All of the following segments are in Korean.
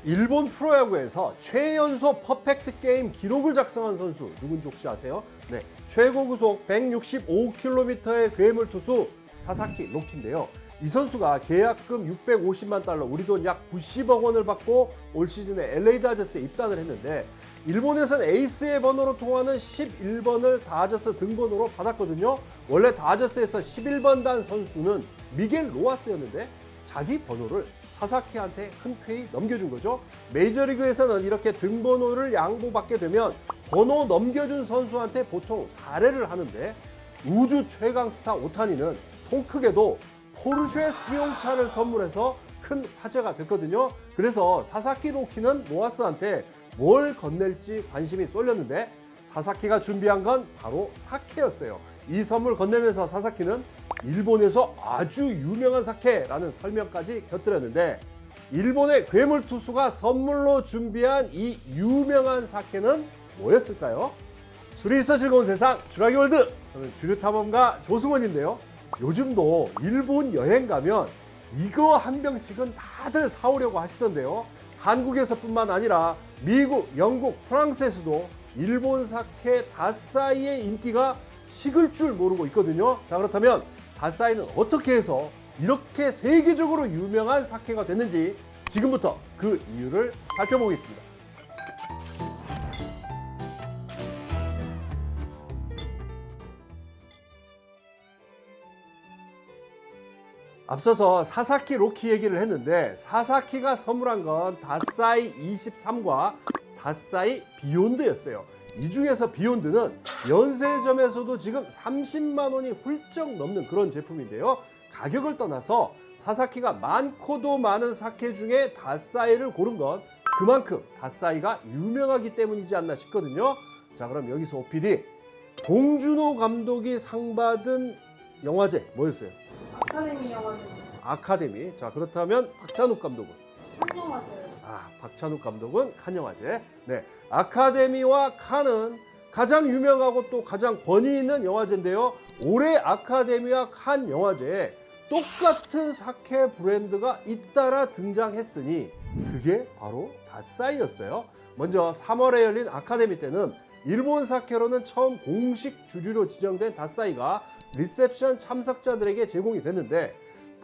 일본 프로야구에서 최연소 퍼펙트 게임 기록을 작성한 선수 누군지 혹시 아세요? 네, 최고 구속 165km의 괴물 투수 사사키 로키인데요. 이 선수가 계약금 650만 달러, 우리 돈 약 90억 원을 받고 올 시즌에 LA 다저스에 입단을 했는데 일본에선 에이스의 번호로 통하는 11번을 다저스 등번호로 받았거든요. 원래 다저스에서 11번 단 선수는 미겔 로하스였는데 자기 번호를 사사키한테 흔쾌히 넘겨준 거죠. 메이저리그에서는 이렇게 등번호를 양보받게 되면 번호 넘겨준 선수한테 보통 사례를 하는데 우주 최강 스타 오타니는 통 크게도 포르쉐 승용차를 선물해서 큰 화제가 됐거든요. 그래서 사사키 로키는 로하스한테 뭘 건넬지 관심이 쏠렸는데 사사키가 준비한 건 바로 사케였어요. 이 선물 건네면서 사사키는 일본에서 아주 유명한 사케라는 설명까지 곁들였는데 일본의 괴물 투수가 선물로 준비한 이 유명한 사케는 뭐였을까요? 술이 있어 즐거운 세상 주라기 월드, 저는 주류탐험가 조승원인데요. 요즘도 일본 여행 가면 이거 한 병씩은 다들 사오려고 하시던데요. 한국에서뿐만 아니라 미국, 영국, 프랑스에서도 일본 사케 다사이의 인기가 식을 줄 모르고 있거든요. 자, 그렇다면 다사이는 어떻게 해서 이렇게 세계적으로 유명한 사케가 됐는지 지금부터 그 이유를 살펴보겠습니다. 앞서서 사사키 로키 얘기를 했는데 사사키가 선물한 건 다사이 23과 다사이 비욘드였어요. 이 중에서 비욘드는 면세점에서도 지금 30만 원이 훌쩍 넘는 그런 제품인데요. 가격을 떠나서 사사키가 많고도 많은 사케 중에 다사이를 고른 건 그만큼 다사이가 유명하기 때문이지 않나 싶거든요. 자, 그럼 여기서 OPD, 봉준호 감독이 상 받은 영화제 뭐였어요? 아카데미 영화제. 아카데미. 자, 그렇다면 박찬욱 감독은? 칸 영화제. 박찬욱 감독은 칸 영화제. 네, 아카데미와 칸은 가장 유명하고 또 가장 권위 있는 영화제인데요. 올해 아카데미와 칸 영화제에 똑같은 사케 브랜드가 잇따라 등장했으니 그게 바로 다사이였어요. 먼저 3월에 열린 아카데미 때는 일본 사케로는 처음 공식 주류로 지정된 다사이가 리셉션 참석자들에게 제공이 됐는데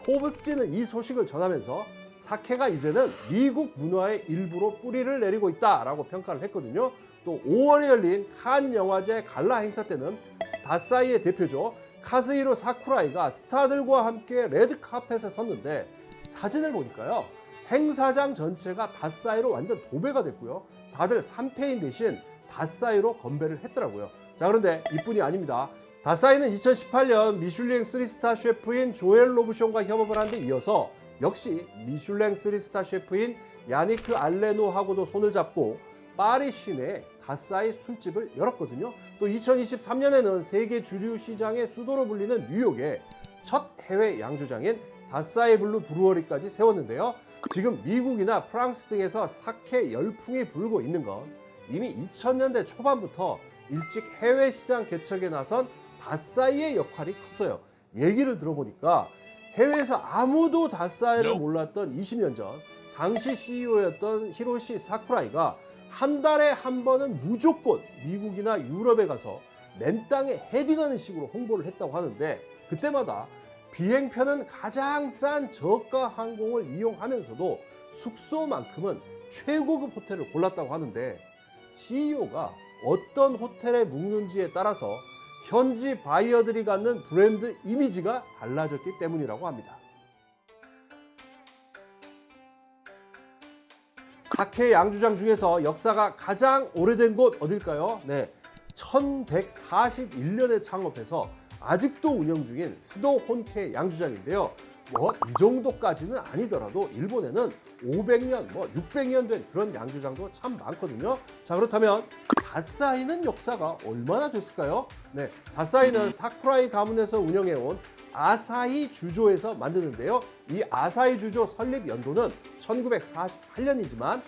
포브스지는 이 소식을 전하면서 사케가 이제는 미국 문화의 일부로 뿌리를 내리고 있다라고 평가를 했거든요. 또 5월에 열린 칸 영화제 갈라 행사 때는 다사이의 대표죠. 카즈히로 사쿠라이가 스타들과 함께 레드카펫에 섰는데 사진을 보니까요. 행사장 전체가 다사이로 완전 도배가 됐고요. 다들 샴페인 대신 다사이로 건배를 했더라고요. 자, 그런데 이뿐이 아닙니다. 다사이는 2018년 미슐랭 3스타 셰프인 조엘 로브숑과 협업을 한 데 이어서 역시 미슐랭 3스타 셰프인 야니크 알레노하고도 손을 잡고 파리 시내에 다사이 술집을 열었거든요. 또 2023년에는 세계 주류 시장의 수도로 불리는 뉴욕에 첫 해외 양조장인 다사이 블루 브루어리까지 세웠는데요. 지금 미국이나 프랑스 등에서 사케 열풍이 불고 있는 건 이미 2000년대 초반부터 일찍 해외 시장 개척에 나선 다사이의 역할이 컸어요. 얘기를 들어보니까 해외에서 아무도 다사이를 몰랐던 20년 전 당시 CEO였던 히로시 사쿠라이가 한 달에 한 번은 무조건 미국이나 유럽에 가서 맨땅에 헤딩하는 식으로 홍보를 했다고 하는데 그때마다 비행편은 가장 싼 저가 항공을 이용하면서도 숙소만큼은 최고급 호텔을 골랐다고 하는데 CEO가 어떤 호텔에 묵는지에 따라서 현지 바이어들이 갖는 브랜드 이미지가 달라졌기 때문이라고 합니다. 사케 양주장 중에서 역사가 가장 오래된 곳 어딜까요? 네, 1141년에 창업해서 아직도 운영 중인 스도 혼케 양주장인데요. 이 정도까지는 아니더라도 일본에는 500년, 600년 된 그런 양주장도 참 많거든요. 자, 그렇다면 다사이는 역사가 얼마나 됐을까요? 네, 다사이는 사쿠라이 가문에서 운영해온 아사히 주조에서 만드는데요. 이 아사히 주조 설립 연도는 1948년이지만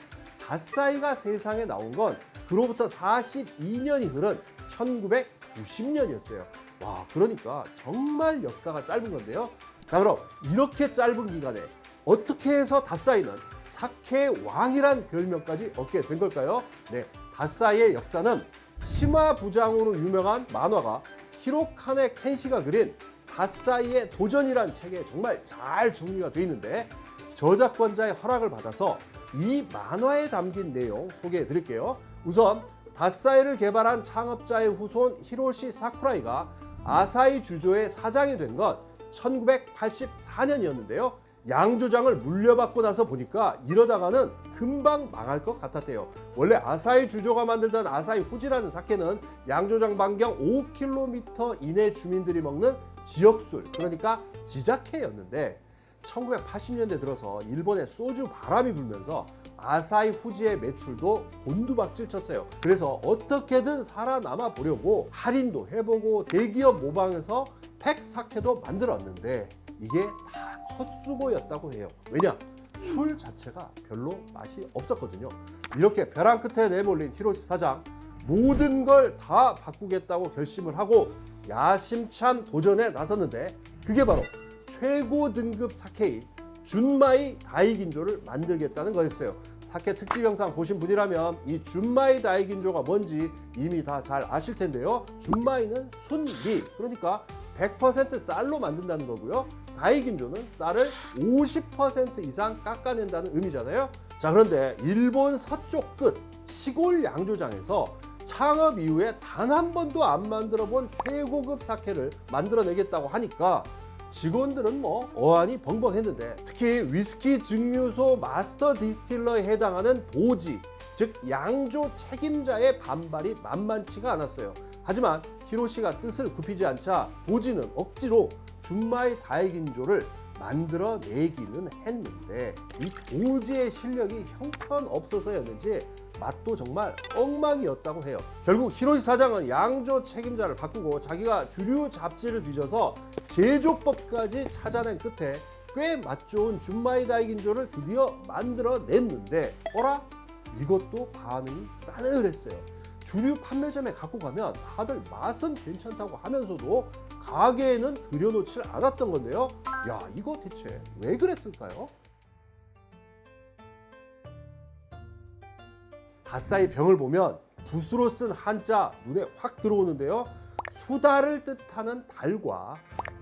다사이가 세상에 나온 건 그로부터 42년이 흐른 1990년이었어요. 와, 그러니까 정말 역사가 짧은 건데요. 자, 그럼 이렇게 짧은 기간에 어떻게 해서 닷사이는 사케의 왕이란 별명까지 얻게 된 걸까요? 네, 닷사이의 역사는 시마 부장으로 유명한 만화가 히로카네 켄시가 그린 닷사이의 도전이란 책에 정말 잘 정리가 되어 있는데, 저작권자의 허락을 받아서 이 만화에 담긴 내용 소개해 드릴게요. 우선 닷사이를 개발한 창업자의 후손 히로시 사쿠라이가 아사히 주조의 사장이 된 건 1984년이었는데요. 양조장을 물려받고 나서 보니까 이러다가는 금방 망할 것 같았대요. 원래 아사히 주조가 만들던 아사히 후지라는 사케는 양조장 반경 5km 이내 주민들이 먹는 지역술, 그러니까 지자케였는데 1980년대 들어서 일본의 소주 바람이 불면서 아사히 후지의 매출도 곤두박질 쳤어요. 그래서 어떻게든 살아남아 보려고 할인도 해보고 대기업 모방해서 팩 사케도 만들었는데 이게 다 헛수고였다고 해요. 왜냐? 술 자체가 별로 맛이 없었거든요. 이렇게 벼랑 끝에 내몰린 히로시 사장, 모든 걸 다 바꾸겠다고 결심을 하고 야심찬 도전에 나섰는데, 그게 바로 최고 등급 사케인 준마이 다이긴조를 만들겠다는 거였어요. 사케 특집 영상 보신 분이라면 이 준마이 다이긴조가 뭔지 이미 다 잘 아실 텐데요. 준마이는 순미, 그러니까 100% 쌀로 만든다는 거고요. 다이긴조는 쌀을 50% 이상 깎아낸다는 의미잖아요. 자, 그런데 일본 서쪽 끝 시골 양조장에서 창업 이후에 단 한 번도 안 만들어 본 최고급 사케를 만들어내겠다고 하니까 직원들은 뭐 어안이 벙벙했는데, 특히 위스키 증류소 마스터 디스틸러에 해당하는 도지, 즉 양조 책임자의 반발이 만만치가 않았어요. 하지만 히로시가 뜻을 굽히지 않자 도지는 억지로 준마이 다이긴조를 만들어내기는 했는데, 이 도지의 실력이 형편없어서였는지 맛도 정말 엉망이었다고 해요. 결국 히로시 사장은 양조 책임자를 바꾸고 자기가 주류 잡지를 뒤져서 제조법까지 찾아낸 끝에 꽤 맛 좋은 준마이 다이긴조를 드디어 만들어냈는데, 어라? 이것도 반응이 싸늘했어요. 주류 판매점에 갖고 가면 다들 맛은 괜찮다고 하면서도 가게에는 들여놓질 않았던 건데요. 야, 이거 대체 왜 그랬을까요? 닷사이 병을 보면 붓으로 쓴 한자 눈에 확 들어오는데요. 수다를 뜻하는 달과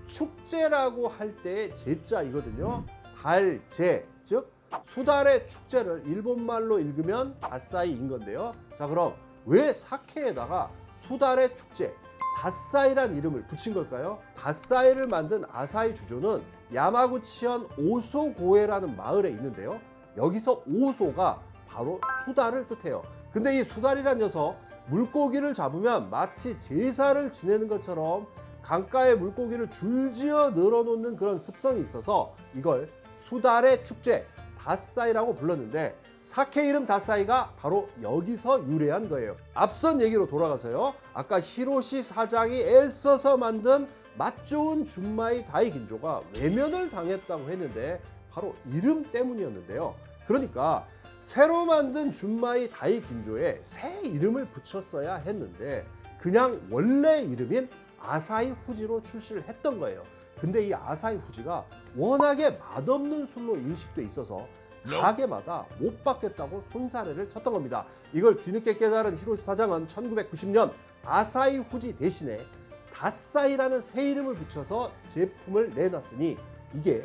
축제라고 할 때의 제자이거든요. 달제, 즉 수달의 축제를 일본말로 읽으면 닷사이인 건데요. 자, 그럼 왜 사케에다가 수달의 축제, 닷사이란 이름을 붙인 걸까요? 닷사이를 만든 아사히 주조는 야마구치현 오소고에라는 마을에 있는데요. 여기서 오소가 바로 수달을 뜻해요. 근데 이 수달이란 녀석, 물고기를 잡으면 마치 제사를 지내는 것처럼 강가에 물고기를 줄지어 늘어놓는 그런 습성이 있어서 이걸 수달의 축제, 닷사이라고 불렀는데, 사케 이름 닷사이가 바로 여기서 유래한 거예요. 앞선 얘기로 돌아가서요. 아까 히로시 사장이 애써서 만든 맛 좋은 준마이 다이긴조가 외면을 당했다고 했는데 바로 이름 때문이었는데요. 그러니까 새로 만든 준마이 다이긴조에 새 이름을 붙였어야 했는데 그냥 원래 이름인 아사히 후지로 출시를 했던 거예요. 근데 이 아사히 후지가 워낙에 맛없는 술로 인식돼 있어서 가게마다 못 받겠다고 손사래를 쳤던 겁니다. 이걸 뒤늦게 깨달은 히로시 사장은 1990년 아사히 후지 대신에 닷사이라는 새 이름을 붙여서 제품을 내놨으니 이게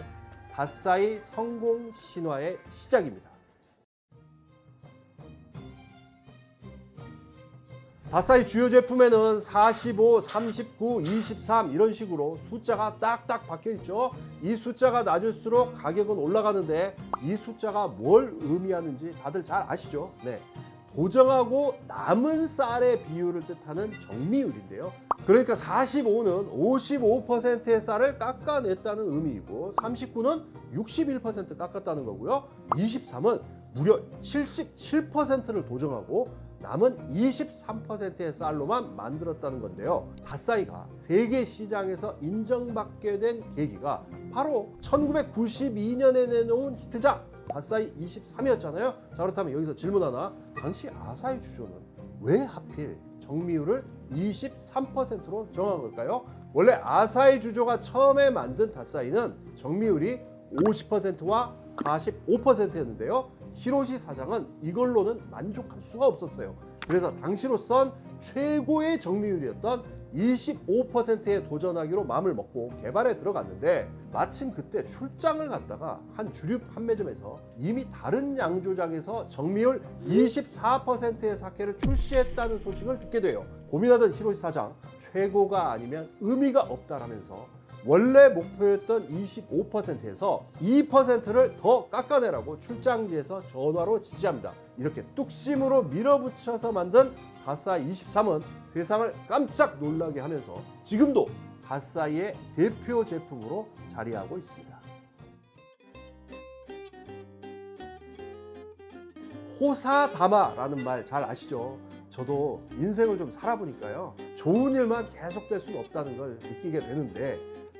닷사이 성공 신화의 시작입니다. 닷사이 주요 제품에는 45, 39, 23 이런 식으로 숫자가 딱딱 박혀 있죠. 이 숫자가 낮을수록 가격은 올라가는데 이 숫자가 뭘 의미하는지 다들 잘 아시죠? 네, 도정하고 남은 쌀의 비율을 뜻하는 정미율인데요. 그러니까 45는 55%의 쌀을 깎아냈다는 의미이고 39는 61% 깎았다는 거고요. 23은 무려 77%를 도정하고 남은 23%의 쌀로만 만들었다는 건데요. 닷사이가 세계 시장에서 인정받게 된 계기가 바로 1992년에 내놓은 히트작 닷사이 23이었잖아요. 자, 그렇다면 여기서 질문 하나. 당시 아사히 주조는 왜 하필 정미율을 23%로 정한 걸까요? 원래 아사히 주조가 처음에 만든 닷사이는 정미율이 50%와 45%였는데요. 히로시 사장은 이걸로는 만족할 수가 없었어요. 그래서 당시로선 최고의 정밀율이었던 25%에 도전하기로 마음을 먹고 개발에 들어갔는데 마침 그때 출장을 갔다가 한 주류 판매점에서 이미 다른 양조장에서 정밀율 24%의 사케를 출시했다는 소식을 듣게 돼요. 고민하던 히로시 사장, 최고가 아니면 의미가 없다라면서 원래 목표였던 25%에서 2%를 더 깎아내라고 출장지에서 전화로 지시합니다. 이렇게 뚝심으로 밀어붙여서 만든 다사이 23은 세상을 깜짝 놀라게 하면서 지금도 다사이의 대표 제품으로 자리하고 있습니다. 호사다마라는 말 잘 아시죠? 저도 인생을 좀 살아보니까요, 좋은 일만 계속될 수는 없다는 걸 느끼게 되는데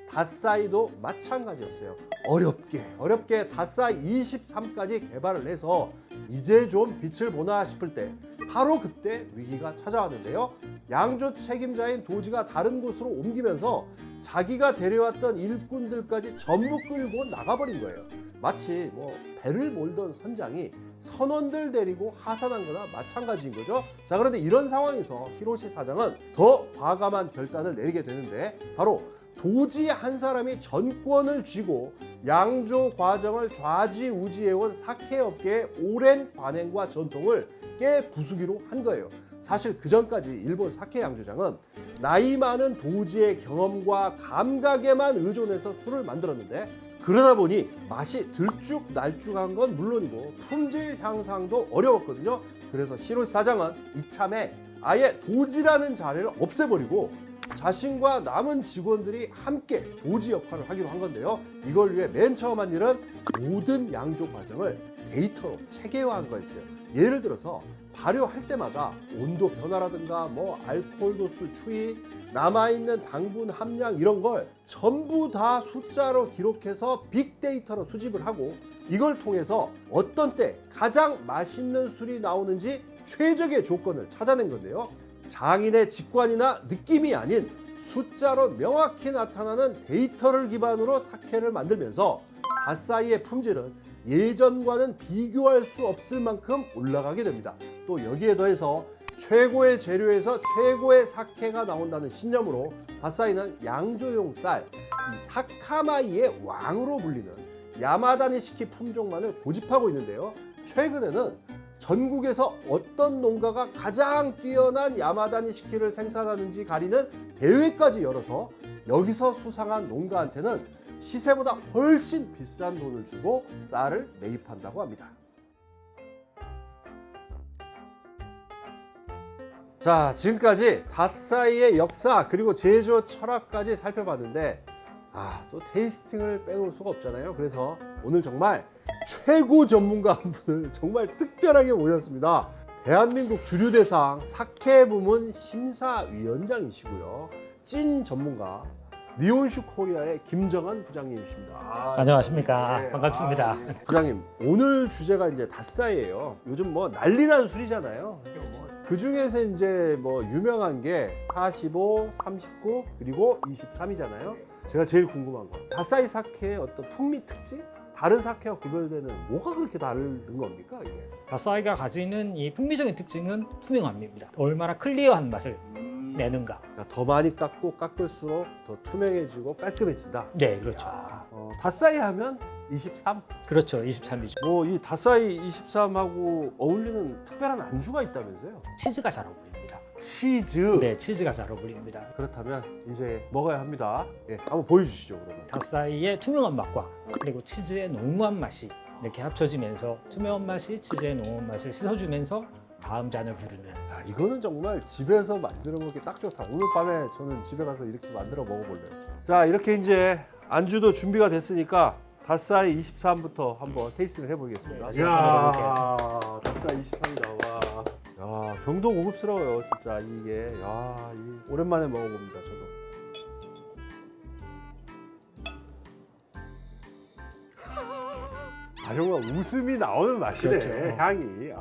다사이도 마찬가지였어요. 어렵게 다사이 23까지 개발을 해서 이제 좀 빛을 보나 싶을 때 바로 그때 위기가 찾아왔는데요. 양조 책임자인 도지가 다른 곳으로 옮기면서 자기가 데려왔던 일꾼들까지 전부 끌고 나가버린 거예요. 마치 배를 몰던 선장이 선원들 데리고 하산한 거나 마찬가지인 거죠. 자, 그런데 이런 상황에서 히로시 사장은 더 과감한 결단을 내리게 되는데 바로 도지 한 사람이 전권을 쥐고 양조 과정을 좌지우지해온 사케 업계의 오랜 관행과 전통을 깨부수기로 한 거예요. 사실 그 전까지 일본 사케 양조장은 나이 많은 도지의 경험과 감각에만 의존해서 술을 만들었는데 그러다 보니 맛이 들쭉날쭉한 건 물론이고 품질 향상도 어려웠거든요. 그래서 히로시 사장은 이참에 아예 도지라는 자리를 없애버리고 자신과 남은 직원들이 함께 도지 역할을 하기로 한 건데요. 이걸 위해 맨 처음 한 일은 모든 양조 과정을 데이터로 체계화한 거였어요. 예를 들어서 발효할 때마다 온도 변화라든가 알코올 도수 추이, 남아있는 당분 함량 이런 걸 전부 다 숫자로 기록해서 빅데이터로 수집을 하고 이걸 통해서 어떤 때 가장 맛있는 술이 나오는지 최적의 조건을 찾아낸 건데요. 장인의 직관이나 느낌이 아닌 숫자로 명확히 나타나는 데이터를 기반으로 사케를 만들면서 다사이의 품질은 예전과는 비교할 수 없을 만큼 올라가게 됩니다. 또 여기에 더해서 최고의 재료에서 최고의 사케가 나온다는 신념으로 다사이는 양조용 쌀, 이 사카마이의 왕으로 불리는 야마다니시키 품종만을 고집하고 있는데요. 최근에는 전국에서 어떤 농가가 가장 뛰어난 야마다니시키를 생산하는지 가리는 대회까지 열어서 여기서 수상한 농가한테는 시세보다 훨씬 비싼 돈을 주고 쌀을 매입한다고 합니다. 자, 지금까지 다사이의 역사 그리고 제조 철학까지 살펴봤는데 또 테이스팅을 빼놓을 수가 없잖아요. 그래서 오늘 정말 최고 전문가 한 분을 정말 특별하게 모셨습니다. 대한민국 주류대상 사케 부문 심사위원장이시고요. 찐 전문가 니온슈 코리아의 김정한 부장님이십니다. 안녕하십니까. 네. 반갑습니다. 부장님, 오늘 주제가 이제 다사이예요. 요즘 난리난 술이잖아요. 그 중에서 이제 유명한 게 45, 39 그리고 23이잖아요. 제가 제일 궁금한 거, 다사이 사케의 어떤 풍미 특징? 다른 사케와 구별되는 뭐가 그렇게 다른 겁니까 이게? 다사이가 가지는 이 풍미적인 특징은 투명함입니다. 얼마나 클리어한 맛을 내는가. 그러니까 더 많이 깎을수록 더 투명해지고 깔끔해진다. 네, 그렇죠. 다사이 하면 23. 그렇죠. 23이죠. 이 다사이 23하고 어울리는 특별한 안주가 있다면서요? 치즈가 잘 어울립니다. 치즈. 네, 치즈가 잘 어울립니다. 그렇다면 이제 먹어야 합니다. 한번 보여주시죠 그러면. 다사이의 투명한 맛과 그리고 치즈의濃厚한 맛이 이렇게 합쳐지면서 투명한 맛이 치즈의濃厚한 맛을 씻어주면서 다음 잔을 부르는. 이거는 정말 집에서 만들어 먹기 딱 좋다. 오늘 밤에 저는 집에 가서 이렇게 만들어 먹어볼래요. 자, 이렇게 이제 안주도 준비가 됐으니까 다사이 23부터 한번 테이스팅을 해보겠습니다. 네, 이야, 다사이 23이다. 와. 야, 병도 고급스러워요, 진짜 이게. 야, 오랜만에 먹어봅니다, 저도. 정말 웃음이 나오는 맛이네. 그렇죠. 향이.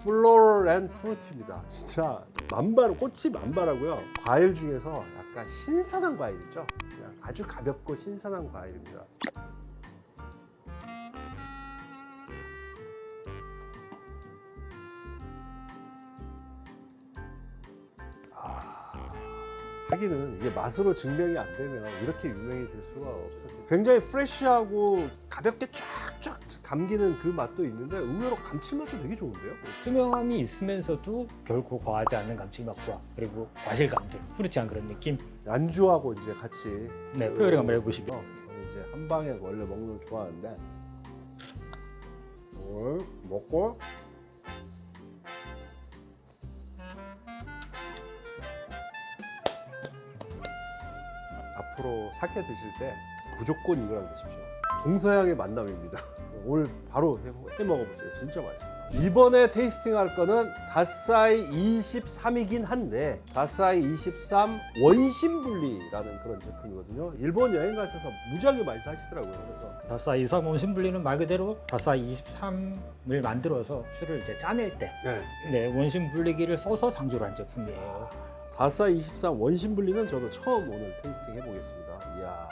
플로럴 앤 프루트입니다. 진짜 꽃이 만발하고요. 과일 중에서 약간 신선한 과일이죠. 그냥 아주 가볍고 신선한 과일입니다. 하기는 이게 맛으로 증명이 안 되면 이렇게 유명이 될 수가 없었어요. 굉장히 프레쉬하고 가볍게 쫙쫙 감기는 그 맛도 있는데 의외로 감칠맛도 되게 좋은데요? 투명함이 있으면서도 결코 과하지 않는 감칠맛과 그리고 과실감들, 후르티한 그런 느낌. 안주하고 이제 같이 네, 표현을 한번 해보시면. 저는 이제 한 방에 원래 먹는 걸 좋아하는데 이걸 먹고 앞으로 사케 드실 때 무조건 이거랑 드십시오. 동서양의 만남입니다. 오늘 바로 해 먹어보세요. 진짜 맛있습니다. 이번에 테이스팅 할 거는 다사이 23이긴 한데 다사이 23 원심분리라는 그런 제품이거든요. 일본 여행 가셔서 무지하게 많이 사시더라고요. 그래서 다사이 23 원심분리는 말 그대로 다사이 23을 만들어서 술을 이제 짜낼 때 원심 분리기를 써서 상조를 한 제품이에요. 다사이 23 원심분리는 저도 처음 오늘 테이스팅 해보겠습니다. 이야.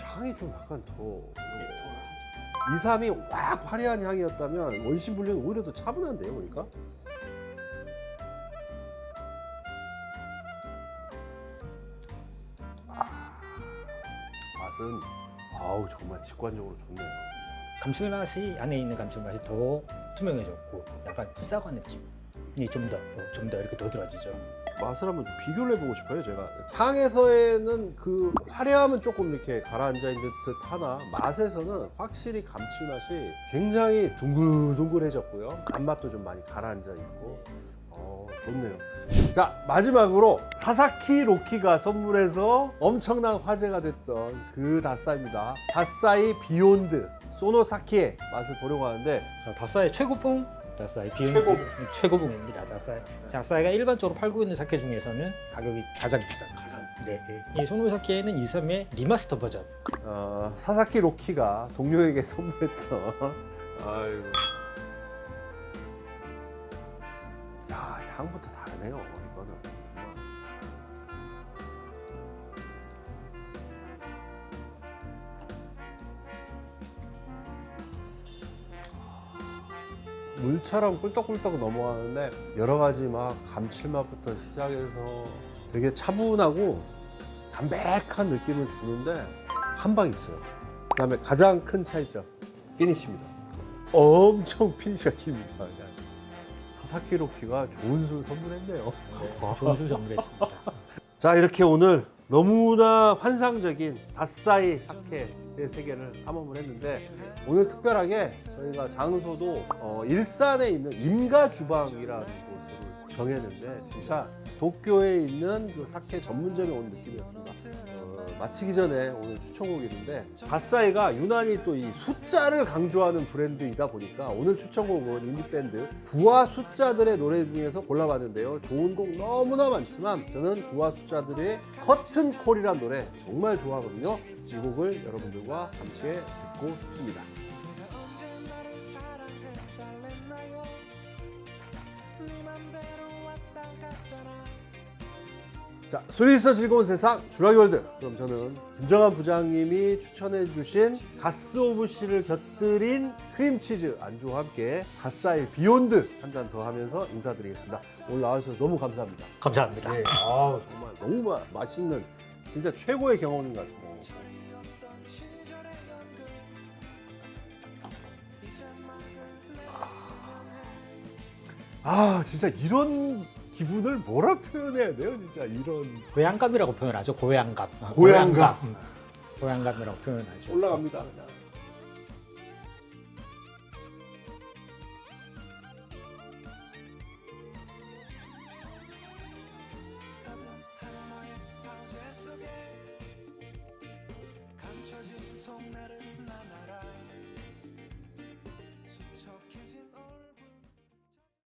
향이 좀 약간 더 2, 3이 확 화려한 향이었다면 원심분리는 오히려 더 차분한데요, 보니까. 맛은 정말 직관적으로 좋네요. 감칠맛이 안에 있는 감칠맛이 더 투명해졌고 약간 수사관 느낌이 좀 더 이렇게 도드라지죠. 맛을 한번 좀 비교를 해보고 싶어요. 제가 향에서는 그 화려함은 조금 이렇게 가라앉아 있는 듯 하나 맛에서는 확실히 감칠맛이 굉장히 둥글둥글해졌고요. 단맛도 좀 많이 가라앉아 있고 좋네요. 자, 마지막으로 사사키 로키가 선물해서 엄청난 화제가 됐던 그 다사이입니다. 다사이 비욘드 소노사키의 맛을 보려고 하는데 자, 다사이 최고봉 다사이 비욘드 최고봉입니다. 다사이가 일반적으로 팔고 있는 사케 중에서는 가격이 가장 비쌉니다. 네, 이 소노사키에는 23의 리마스터 버전. 사사키 로키가 동료에게 선물했던 아이고. 야, 향부터 다르네요. 이거는 정말. 물처럼 꿀떡꿀떡 넘어가는데 여러 가지 막 감칠맛부터 시작해서 되게 차분하고 담백한 느낌을 주는데 한 방 있어요. 그다음에 가장 큰 차이점 피니시입니다. 엄청 피니시가 깁니다. 사사키 로키가 좋은 술 선물했네요. 좋은 술 선물했습니다. 자, 이렇게 오늘 너무나 환상적인 다사이 사케의 세계를 탐험을 했는데 오늘 특별하게 저희가 장소도 일산에 있는 임가 주방이라는 곳을 정했는데 진짜 도쿄에 있는 그 사케 전문점에 온 느낌이었습니다. 마치기 전에 오늘 추천곡이 있는데 다사이가 유난히 또 이 숫자를 강조하는 브랜드이다 보니까 오늘 추천곡은 인디밴드 구와 숫자들의 노래 중에서 골라봤는데요. 좋은 곡 너무나 많지만 저는 구와 숫자들의 커튼콜이란 노래 정말 좋아하거든요. 이 곡을 여러분들과 함께 듣고 싶습니다. 자, 술이 있어 즐거운 세상 주라기 월드. 그럼 저는 김정한 부장님이 추천해 주신 가스 오브 씨를 곁들인 크림치즈 안주와 함께 다사이 비욘드 한 잔 더 하면서 인사드리겠습니다. 오늘 나와주셔서 너무 감사합니다. 감사합니다. 네, 정말 너무 맛있는 진짜 최고의 경험인 것 같습니다. 진짜 이런 기분을 뭐라 표현해야 돼요? 진짜 이런 고향감이라고 표현하죠. 고향감. 고향감. 고향감이라고 표현하죠. 올라갑니다. 그냥.